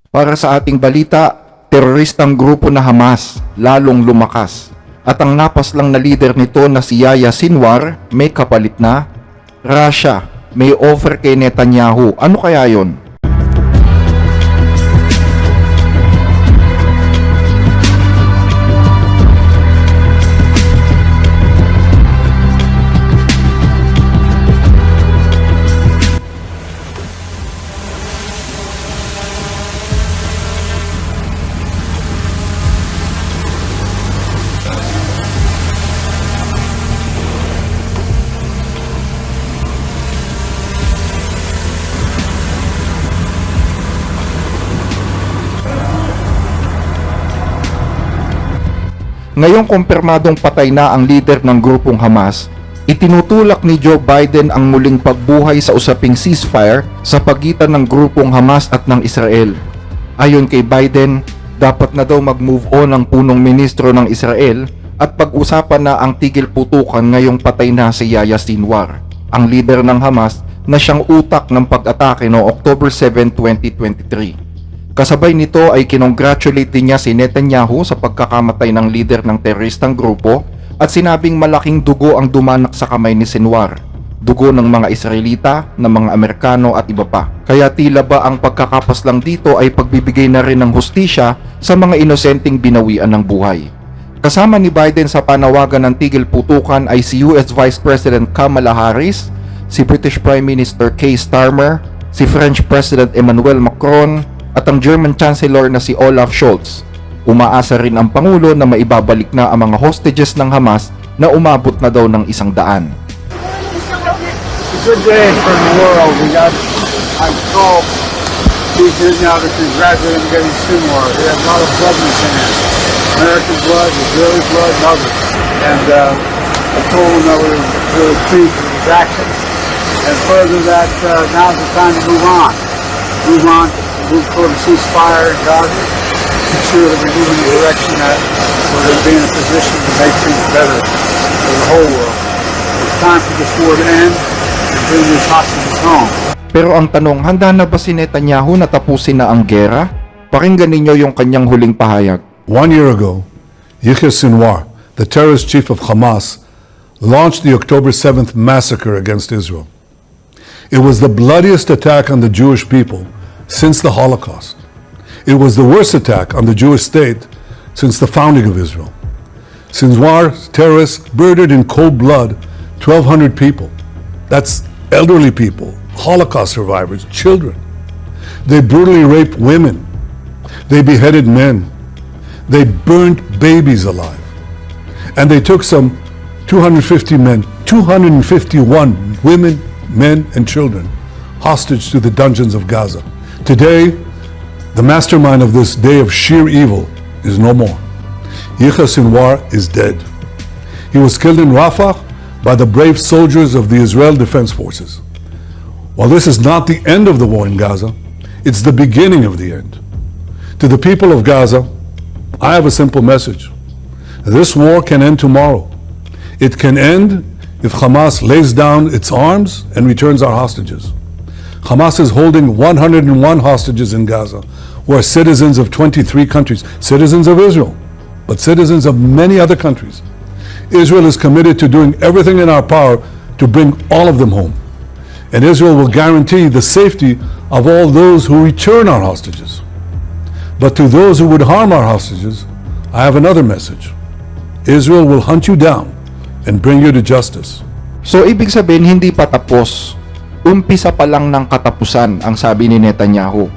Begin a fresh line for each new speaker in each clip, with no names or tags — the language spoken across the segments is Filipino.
Para sa ating balita, teroristang grupo na Hamas lalong lumakas. At ang napaslang na leader nito na si Yahya Sinwar may kapalit na Russia. May offer kay Netanyahu. Ano kaya yon? Ngayong kumpirmadong patay na ang leader ng grupong Hamas, itinutulak ni Joe Biden ang muling pagbuhay sa usaping ceasefire sa pagitan ng grupong Hamas at ng Israel. Ayon kay Biden, dapat na daw mag-move on ang punong ministro ng Israel at pag-usapan na ang tigil putukan ngayong patay na si Yahya Sinwar, ang leader ng Hamas na siyang utak ng pag-atake noong October 7, 2023. Kasabay nito ay kinongratulate din niya si Netanyahu sa pagkakamatay ng leader ng teroristang grupo at sinabing malaking dugo ang dumanak sa kamay ni Sinwar. Dugo ng mga Israelita, ng mga Amerikano at iba pa. Kaya tila ba ang pagkakapaslang dito ay pagbibigay na rin ng hustisya sa mga inosenteng binawian ng buhay. Kasama ni Biden sa panawagan ng tigil putukan ay si US Vice President Kamala Harris, si British Prime Minister Keir Starmer, si French President Emmanuel Macron, at ang German Chancellor na si Olaf Scholz. Umaasa rin ang Pangulo na maibabalik na ang mga hostages ng Hamas na umabot na daw ng 100.
Good day for the world. I'm told these Netanyahu to congratulate him getting Sinwar. He had a lot of blood in his hands. American blood, Israeli blood, and others. And I told him that we were really pleased with his actions. And further that now's the time to move on. Move toward a ceasefire in Gaza. Make sure that we move in the direction that we're going to be in a position to make things better for the whole world. It's time for this war to end and bring these hostages home.
Pero ang tanong, handa na ba si Netanyahu na tapusin na ang gera? Pakinggan ninyo yung kanyang huling pahayag.
1 year ago, Yahya Sinwar, the terrorist chief of Hamas, launched the October 7th massacre against Israel. It was the bloodiest attack on the Jewish people since the Holocaust. It was the worst attack on the Jewish state since the founding of Israel. Sinwar's terrorists murdered in cold blood 1,200 people. That's elderly people, Holocaust survivors, children. They brutally raped women. They beheaded men. They burned babies alive. And they took some 250 men, 251 women, men, and children hostage to the dungeons of Gaza. Today, the mastermind of this day of sheer evil is no more. Yahya Sinwar is dead. He was killed in Rafah by the brave soldiers of the Israel Defense Forces. While this is not the end of the war in Gaza, it's the beginning of the end. To the people of Gaza, I have a simple message. This war can end tomorrow. It can end if Hamas lays down its arms and returns our hostages. Hamas is holding 101 hostages in Gaza, who are citizens of 23 countries, citizens of Israel, but citizens of many other countries. Israel is committed to doing everything in our power to bring all of them home. And Israel will guarantee the safety of all those who return our hostages. But to those who would harm our hostages, I have another message. Israel will hunt you down and bring you to justice.
So ibig sabihin hindi pa tapos. Umpisa pa lang ng katapusan ang sabi ni Netanyahu.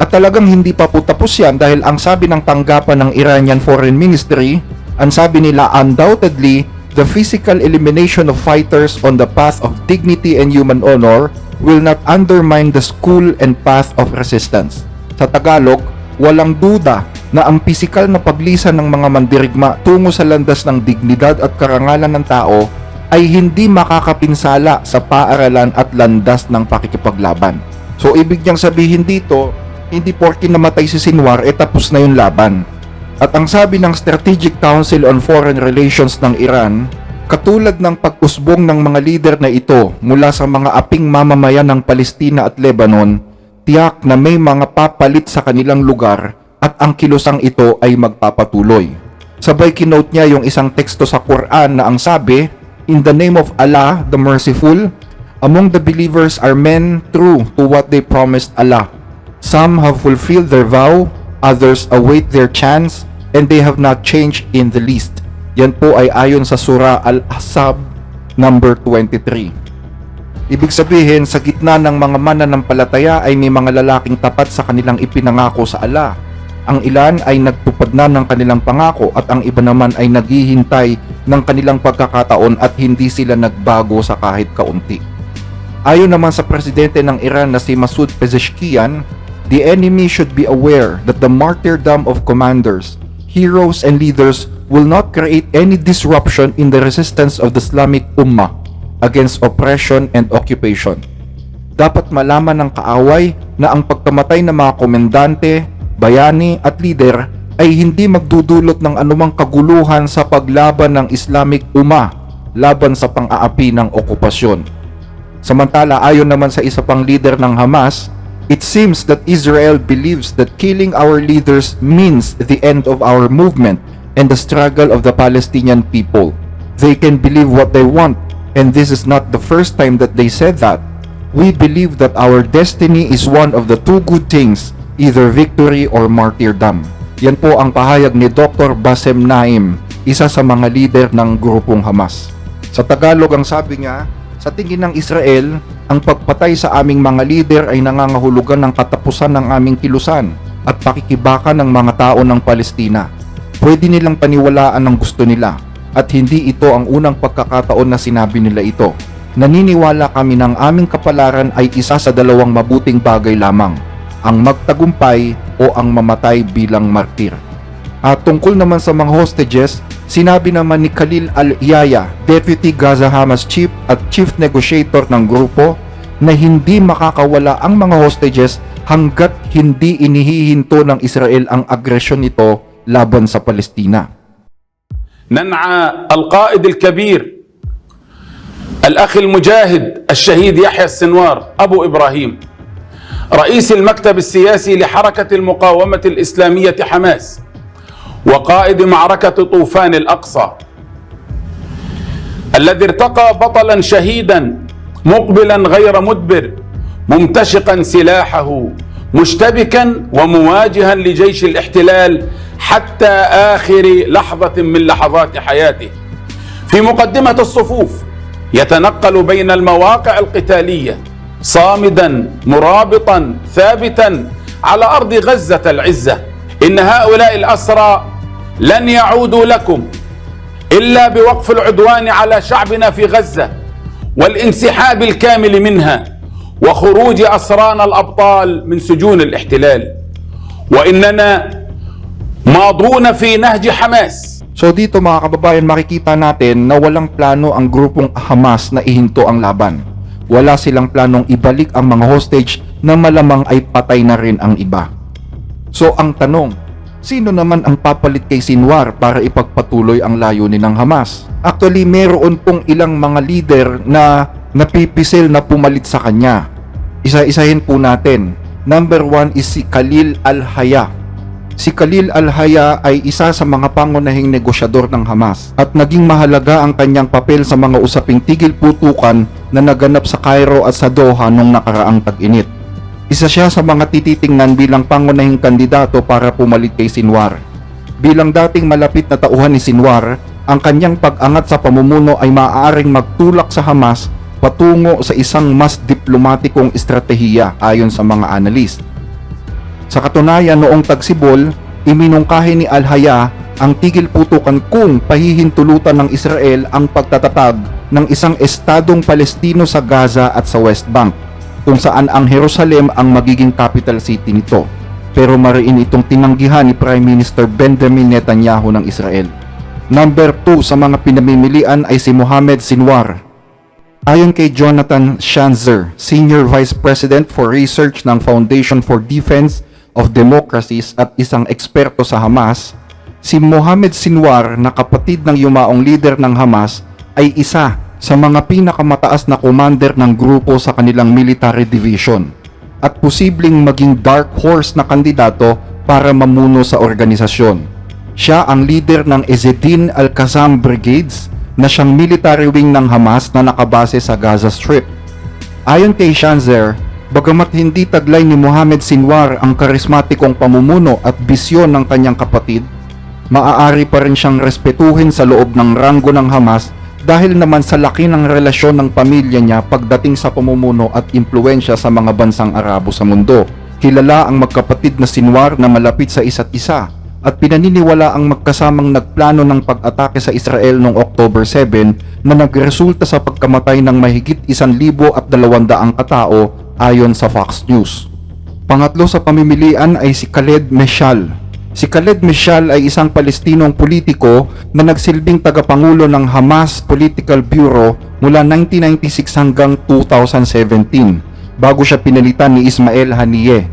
At talagang hindi pa po tapos yan dahil ang sabi ng tanggapan ng Iranian Foreign Ministry, ang sabi nila undoubtedly, the physical elimination of fighters on the path of dignity and human honor will not undermine the school and path of resistance. Sa Tagalog, walang duda na ang pisikal na paglisan ng mga mandirigma tungo sa landas ng dignidad at karangalan ng tao ay hindi makakapinsala sa paaralan at landas ng pakikipaglaban. So ibig niyang sabihin dito, hindi porke namatay si Sinwar, tapos na yung laban. At ang sabi ng Strategic Council on Foreign Relations ng Iran, katulad ng pag-usbong ng mga lider na ito mula sa mga aping mamamayan ng Palestina at Lebanon, tiyak na may mga papalit sa kanilang lugar at ang kilusang ito ay magpapatuloy. Sabay kinote niya yung isang teksto sa Quran na ang sabi, "In the name of Allah, the Merciful, among the believers are men true to what they promised Allah. Some have fulfilled their vow, others await their chance, and they have not changed in the least." Yan po ay ayon sa Surah Al-Ahzab number 23. Ibig sabihin, sa gitna ng mga mananampalataya ay may mga lalaking tapat sa kanilang ipinangako sa Allah. Ang ilan ay nagtupad na ng kanilang pangako at ang iba naman ay naghihintay ng kanilang pagkakataon at hindi sila nagbago sa kahit kaunti. Ayon naman sa presidente ng Iran na si Masoud Pezeshkian, the enemy should be aware that the martyrdom of commanders, heroes, and leaders will not create any disruption in the resistance of the Islamic Ummah against oppression and occupation. Dapat malaman ng kaaway na ang pagkamatay ng mga komendante, bayani at leader ay hindi magdudulot ng anumang kaguluhan sa paglaban ng Islamic Ummah laban sa pang-aapi ng okupasyon. Samantala, ayon naman sa isa pang leader ng Hamas, it seems that Israel believes that killing our leaders means the end of our movement and the struggle of the Palestinian people. They can believe what they want, and this is not the first time that they said that. We believe that our destiny is one of the two good things, either victory or martyrdom. Yan po ang pahayag ni Dr. Bassem Naim, isa sa mga leader ng grupong Hamas. Sa Tagalog ang sabi niya, sa tingin ng Israel, ang pagpatay sa aming mga leader ay nangangahulugan ng katapusan ng aming kilusan at pakikibaka ng mga tao ng Palestina. Pwede nilang paniwalaan ang gusto nila at hindi ito ang unang pagkakataon na sinabi nila ito. Naniniwala kami ng aming kapalaran ay isa sa dalawang mabuting bagay lamang, ang magtagumpay o ang mamatay bilang martir. At tungkol naman sa mga hostages, sinabi naman ni Khalil Al-Yaya, Deputy Gaza Hamas Chief at Chief Negotiator ng grupo, na hindi makakawala ang mga hostages hanggat hindi inihihinto ng Israel ang agresyon nito laban sa Palestina.
ننعى القائد الكبير الأخ المجاهد الشهيد يحيى السنوار أبو إبراهيم رئيس المكتب السياسي لحركة المقاومة الإسلامية حماس وقائد معركة طوفان الأقصى الذي ارتقى بطلا شهيدا مقبلا غير مدبر ممتشقا سلاحه مشتبكا ومواجها لجيش الاحتلال حتى آخر لحظة من لحظات حياته في مقدمة الصفوف يتنقل بين المواقع القتالية صامدا مرابطا ثابتا على أرض غزة العزة. إن هؤلاء الأسرى لن يعودوا لكم إلا بوقف العدوان على شعبنا في غزة والانسحاب الكامل منها وخروج أسرانا الأبطال من سجون الاحتلال وإننا ماضون في نهج حماس.
So dito mga kababayan, makikita natin na walang plano ang grupong Hamas na ihinto ang laban. Wala silang planong ibalik ang mga hostage na malamang ay patay na rin ang iba. So ang tanong, sino naman ang papalit kay Sinwar para ipagpatuloy ang layunin ng Hamas? Actually, meron pong ilang mga leader na napipisil na pumalit sa kanya. Isa-isahin po natin. Number 1 is si Khalil Al-Haya. Si Khalil Al-Haya ay isa sa mga pangunahing negosyador ng Hamas at naging mahalaga ang kanyang papel sa mga usaping tigil putukan na naganap sa Cairo at sa Doha noong nakaraang tag-init. Isa siya sa mga tititingnan bilang pangunahing kandidato para pumalit kay Sinwar. Bilang dating malapit na tauhan ni Sinwar, ang kanyang pag-angat sa pamumuno ay maaaring magtulak sa Hamas patungo sa isang mas diplomatikong estratehiya ayon sa mga analyst. Sa katunayan, noong tagsibol, iminungkahi ni Al-Haya ang tigil putukan kung pahihintulutan ng Israel ang pagtatatag ng isang estadong Palestino sa Gaza at sa West Bank, kung saan ang Jerusalem ang magiging capital city nito. Pero mariin itong tinanggihan ni Prime Minister Benjamin Netanyahu ng Israel. Number 2 sa mga pinamimilian ay si Mohammed Sinwar. Ayon kay Jonathan Schanzer, Senior Vice President for Research ng Foundation for Defense of Democracies at isang eksperto sa Hamas, si Mohammed Sinwar na kapatid ng yumaong leader ng Hamas ay isa sa mga pinakamataas na commander ng grupo sa kanilang military division. at posibleng maging dark horse na kandidato para mamuno sa organisasyon. Siya ang leader ng Ezzedine Al-Qassam Brigades na siyang military wing ng Hamas na nakabase sa Gaza Strip. Ayon kay Shanzer, bagamat hindi taglay ni Mohammed Sinwar ang karismatikong pamumuno at bisyon ng kanyang kapatid, maaari pa rin siyang respetuhin sa loob ng ranggo ng Hamas dahil naman sa laki ng relasyon ng pamilya niya pagdating sa pamumuno at impluensya sa mga bansang Arabo sa mundo. Kilala ang magkapatid na Sinwar na malapit sa isa't isa at pinaniniwala ang magkasamang nagplano ng pag-atake sa Israel noong October 7 na nagresulta sa pagkamatay ng mahigit 1,200 katao ayon sa Fox News. Pangatlo sa pamimilian ay si Khaled Meshal. Si Khaled Meshal ay isang Palestinong politiko na nagsilbing tagapangulo ng Hamas Political Bureau mula 1996 hanggang 2017 bago siya pinalitan ni Ismail Haniyeh.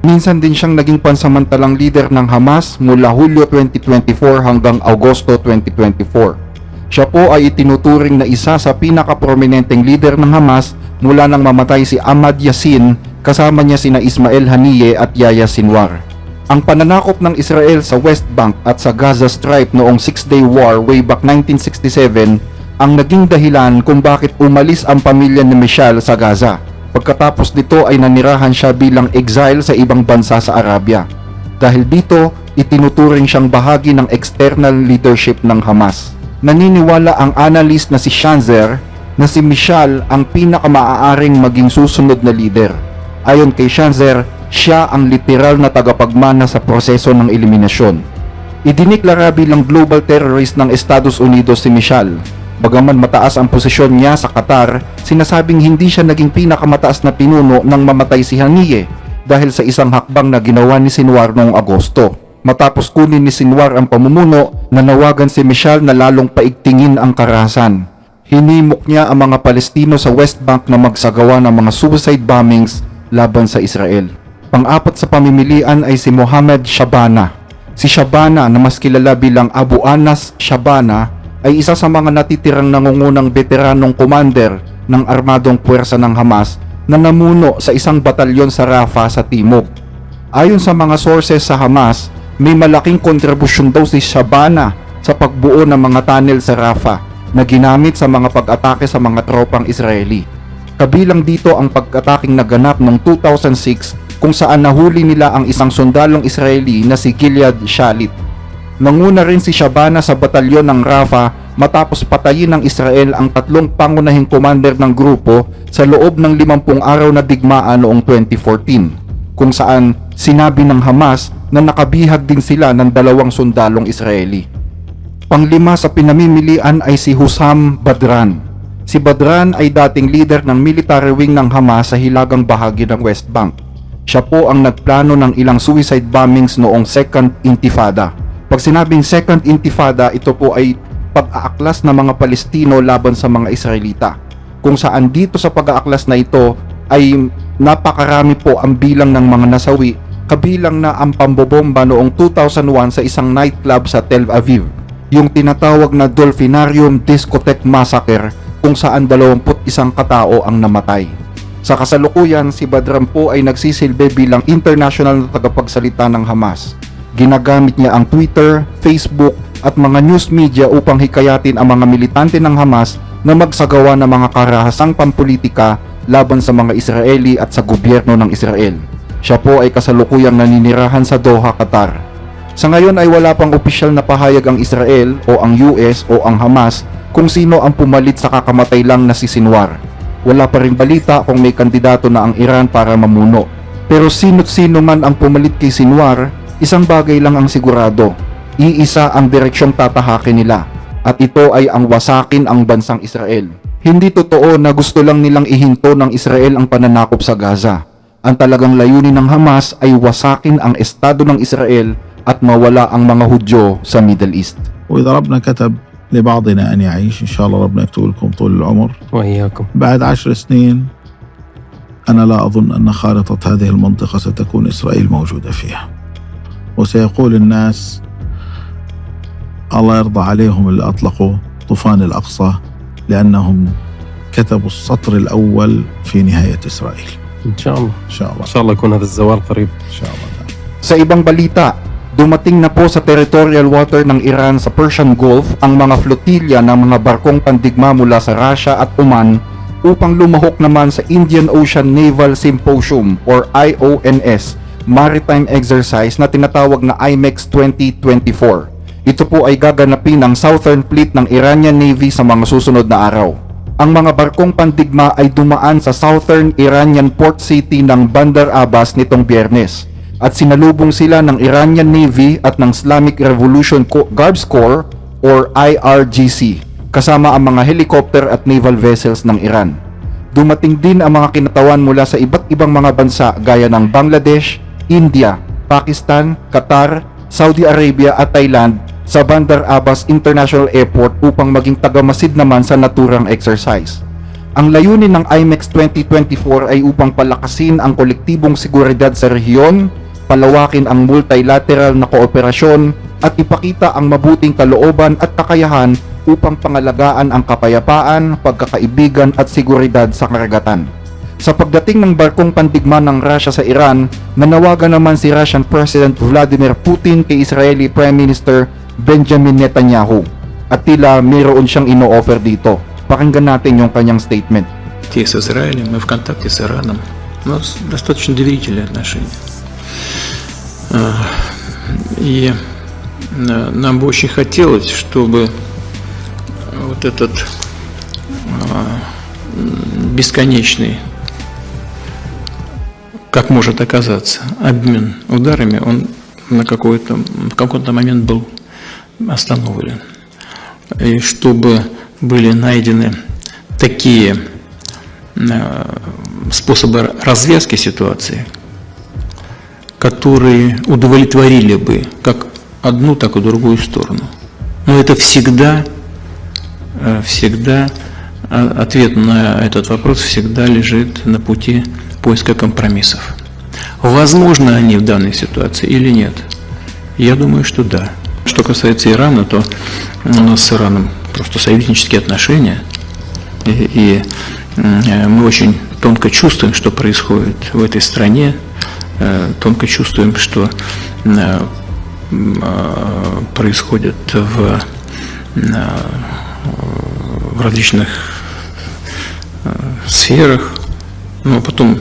Minsan din siyang naging pansamantalang leader ng Hamas mula Hulyo 2024 hanggang Agosto 2024. Siya po ay itinuturing na isa sa pinakaprominenteng leader ng Hamas mula nang mamatay si Ahmad Yassin, kasama niya sina Ismail Haniyeh at Yahya Sinwar. Ang pananakop ng Israel sa West Bank at sa Gaza Strip noong Six-Day War way back 1967 ang naging dahilan kung bakit umalis ang pamilya ni Meshal sa Gaza. Pagkatapos nito ay nanirahan siya bilang exile sa ibang bansa sa Arabia. Dahil dito, itinuturing siyang bahagi ng external leadership ng Hamas. Naniniwala ang analyst na si Shanzer na si Meshal ang pinakamaaaring maging susunod na leader. Ayon kay Shanzer, siya ang literal na tagapagmana sa proseso ng eliminasyon. Idiniklara bilang global terrorist ng Estados Unidos si Meshal. Bagaman mataas ang posisyon niya sa Qatar, sinasabing hindi siya naging pinakamataas na pinuno nang mamatay si Haniyeh dahil sa isang hakbang na ginawa ni Sinwar noong Agosto. Matapos kunin ni Sinwar ang pamumuno, nanawagan si Meshal na lalong paigtingin ang karahasan. Hinimok niya ang mga Palestino sa West Bank na magsagawa ng mga suicide bombings laban sa Israel. Pang-apat sa pamimilian ay si Mohammed Shabana. Si Shabana na mas kilala bilang Abu Anas Shabana ay isa sa mga natitirang nangungunang veteranong commander ng armadong puwersa ng Hamas na namuno sa isang batalyon sa Rafah sa Timog. Ayon sa mga sources sa Hamas, may malaking kontribusyon daw si Shabana sa pagbuo ng mga tunnel sa Rafah na ginamit sa mga pag-atake sa mga tropang Israeli. Kabilang dito ang pag-ataking naganap noong 2006 kung saan nahuli nila ang isang sundalong Israeli na si Gilead Shalit. Nanguna rin si Shabana sa batalyon ng Rafah matapos patayin ng Israel ang tatlong pangunahing commander ng grupo sa loob ng 50 araw na digmaan noong 2014, kung saan sinabi ng Hamas na nakabihag din sila ng 2 sundalong Israeli. Panglima sa pinamimilian ay si Hussam Badran. Si Badran ay dating leader ng military wing ng Hamas sa hilagang bahagi ng West Bank. Siya po ang nagplano ng ilang suicide bombings noong Second Intifada. Pag sinabing Second Intifada, ito po ay pag-aaklas ng mga Palestino laban sa mga Israelita. Kung saan dito sa pag-aaklas na ito ay napakarami po ang bilang ng mga nasawi, kabilang na ang pambobomba noong 2001 sa isang nightclub sa Tel Aviv, yung tinatawag na Dolphinarium Discotheque Massacre, kung saan 21 katao ang namatay. Sa kasalukuyan, si Badran po ay nagsisilbi bilang international na tagapagsalita ng Hamas. Ginagamit niya ang Twitter, Facebook at mga news media upang hikayatin ang mga militante ng Hamas na magsagawa ng mga karahasang pampolitika laban sa mga Israeli at sa gobyerno ng Israel. Siya po ay kasalukuyang naninirahan sa Doha, Qatar. Sa ngayon ay wala pang opisyal na pahayag ang Israel o ang US o ang Hamas kung sino ang pumalit sa kakamatay lang na si Sinwar. Wala pa rin balita kung may kandidato na ang Iran para mamuno. Pero sino't sino man ang pumalit kay Sinwar, isang bagay lang ang sigurado. Iisa ang direksyong tatahakin nila, at ito ay ang wasakin ang bansang Israel. Hindi totoo na gusto lang nilang ihinto ng Israel ang pananakop sa Gaza. Ang talagang layunin ng Hamas ay wasakin ang estado ng Israel at mawala ang mga Hudyo sa Middle East.
وإذا ربنا كتب لبعضنا أن يعيش إن شاء الله ربنا يكتب لكم طول العمر
وإياكم.
بعد 10 سنين أنا لا أظن أن خارطة هذه المنطقة ستكون إسرائيل موجودة فيها، وسيقول الناس الله يرضى عليهم اللي أطلقوا طوفان الأقصى لأنهم كتبوا السطر الأول في نهاية إسرائيل.
ان شاء الله
إن شاء الله
ان شاء الله يكون هذا الزوال قريب.
إن شاء الله.
Sa ibang balita, dumating na po sa territorial water ng Iran sa Persian Gulf ang mga flotilya ng mga barkong pandigma mula sa Russia at Oman upang lumahok naman sa Indian Ocean Naval Symposium or IONS maritime exercise na tinatawag na IMEX 2024. Ito po ay gaganapin ng Southern Fleet ng Iranian Navy sa mga susunod na araw. Ang mga barkong pandigma ay dumaan sa Southern Iranian port city ng Bandar Abbas nitong Biyernes at sinalubong sila ng Iranian Navy at ng Islamic Revolution Guards Corps or IRGC kasama ang mga helicopter at naval vessels ng Iran. Dumating din ang mga kinatawan mula sa iba't ibang mga bansa gaya ng Bangladesh, India, Pakistan, Qatar, Saudi Arabia at Thailand sa Bandar Abbas International Airport upang maging tagamasid naman sa naturang exercise. Ang layunin ng IMEX 2024 ay upang palakasin ang kolektibong seguridad sa rehiyon, palawakin ang multilateral na kooperasyon at ipakita ang mabuting kalooban at kakayahan upang pangalagaan ang kapayapaan, pagkakaibigan at seguridad sa karagatan. Sa pagdating ng barkong pandigma ng Russia sa Iran, nanawagan naman si Russian President Vladimir Putin kay Israeli Prime Minister Benjamin Netanyahu at tila mayroon siyang ino-offer dito. Pakinggan natin yung kanyang statement.
С Израилем, мы в контакте с Ираном. У нас достаточно доверительные отношения. И нам бы очень хотелось, чтобы вот этот бесконечный, как может оказаться, обмен ударами, он в какой-то момент был остановлен. И чтобы были найдены такие способы развязки ситуации, которые удовлетворили бы как одну, так и другую сторону. Но это всегда ответ на этот вопрос всегда лежит на пути поиска компромиссов. Возможно они в данной ситуации или нет? Я думаю, что да. Что касается Ирана, то у нас с Ираном просто союзнические отношения, и мы очень тонко чувствуем, что происходит в этой стране, тонко чувствуем, что происходит в различных сферах. Ну, а потом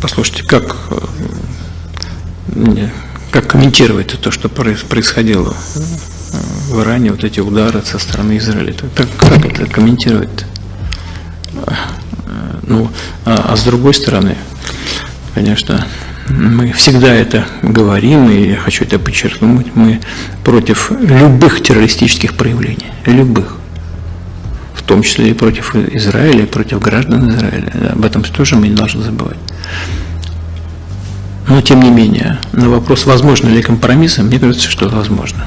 послушайте, как комментировать то, что происходило в Иране, вот эти удары со стороны Израиля. Как это комментировать? Ну, а с другой стороны, конечно, мы всегда это говорим, и я хочу это подчеркнуть, мы против любых террористических проявлений, любых, в том числе и против Израиля, и против граждан Израиля. Об этом тоже мы не должны забывать. Но, тем не менее, на вопрос, возможно ли компромисс, мне кажется, что возможно.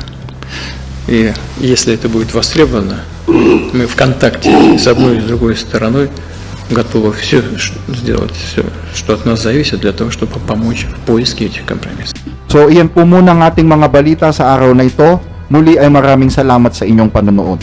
И если это будет востребовано, мы в контакте с одной и с другой стороной готовы все сделать, все, что от нас зависит, для того, чтобы помочь в поиске этих компромиссов.
So, iyan po muna ang ating mga balita sa araw na ito. Muli ay maraming salamat sa inyong panonood.